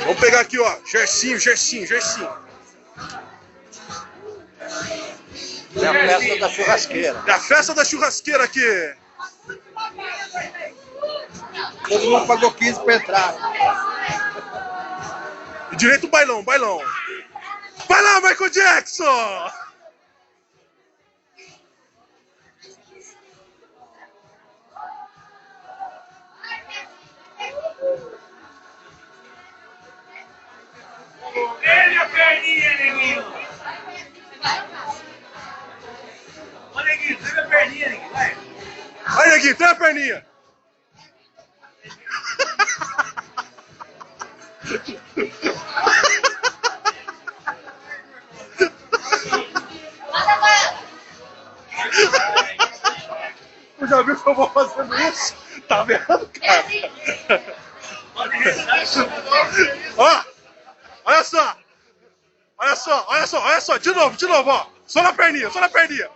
Vamos pegar aqui, ó. Gersinho, Gersinho, Gersinho. É a festa da churrasqueira. É a festa da churrasqueira aqui. Todo mundo pagou 15 pra entrar. E direito o bailão, bailão. Vai lá, Michael Jackson! Ele a perninha, neguinho! Ô, neguinho, pega a perninha, neguinho, vai! Vai, neguinho, tem a perninha! Eu já viu que eu vou fazendo isso? Tá vendo, cara? Ó! Olha só! Olha só, olha só, olha só! De novo, ó! Só na perninha, só na perninha!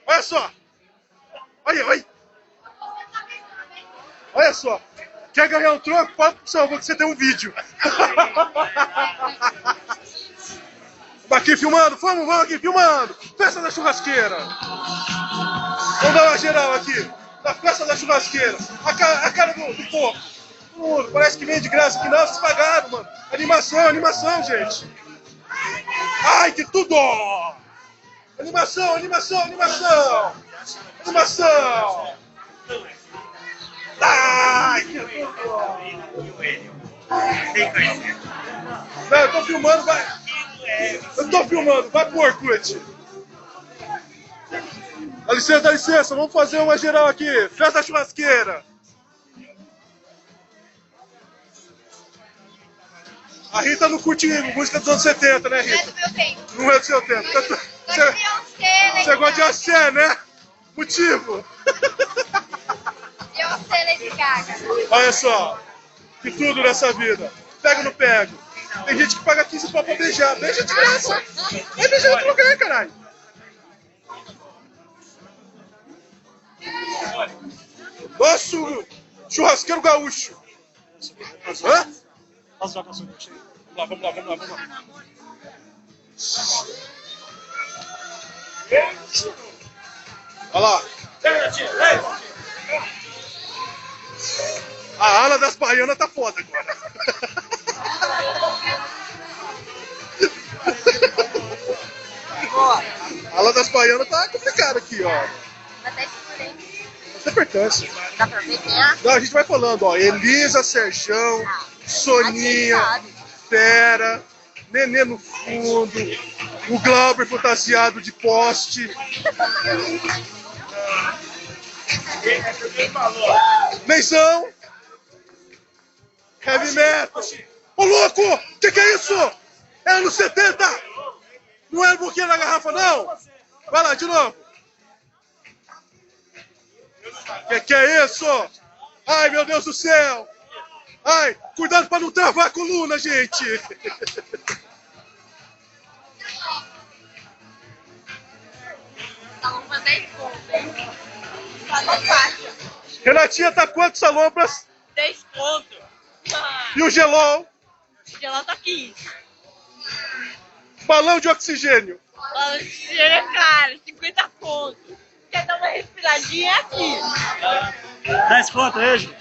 Olha só! Olha, olha! Olha só! Quer ganhar um troco? Fala pro seu avô que você tem um vídeo! Vamos aqui filmando, vamos aqui filmando! Festa da churrasqueira! Vamos dar uma geral aqui! Na festa da churrasqueira! A cara do povo! Parece que vem de graça aqui, não, vocês pagaram, mano! Animação, animação, gente! Ai, que tudo! Animação, animação, animação! Animação! Ai, que tudo! Não, eu tô filmando, vai! Eu tô filmando, vai pro Orkut! Dá licença, vamos fazer uma geral aqui! Festa da churrasqueira! A Rita não curte música dos anos 70, né, Rita? Não é do meu tempo. Não é do seu tempo. Você gosta de Axé, né? Motivo? Beyoncé, Lady Gaga. Olha só, que tudo nessa vida. Pega ou não pego? Tem gente que paga 15 pau pra beijar. Beija de graça. Vai beijar em outro lugar, caralho. Nosso churrasqueiro gaúcho. Hã? Vamos lá, vamos lá, vamos lá, vamos lá. Olha lá. A ala das baianas tá foda agora. A ala das baianas tá complicada aqui, ó. Você pertence. Dá pra ver quem é? Não, a gente vai falando, ó. Elisa, Serjão, Soninha, Fera, Nenê no fundo, o Glauber fantasiado de poste. Meizão, Heavy Metal. Ô louco, que é isso? É anos 70? Não é um pouquinho na garrafa, não? Vai lá, de novo. Que é isso? Ai, meu Deus do céu! Ai, cuidado pra não travar a coluna, gente! Salompas 10 conto. Faixa. Renatinha tá quantos salombras? 10 conto. E o gelol? O gelol tá 15. Balão de oxigênio. Balão de oxigênio é caro, 50 conto. Quer dar uma respiradinha aqui? 10 conto, é, gente?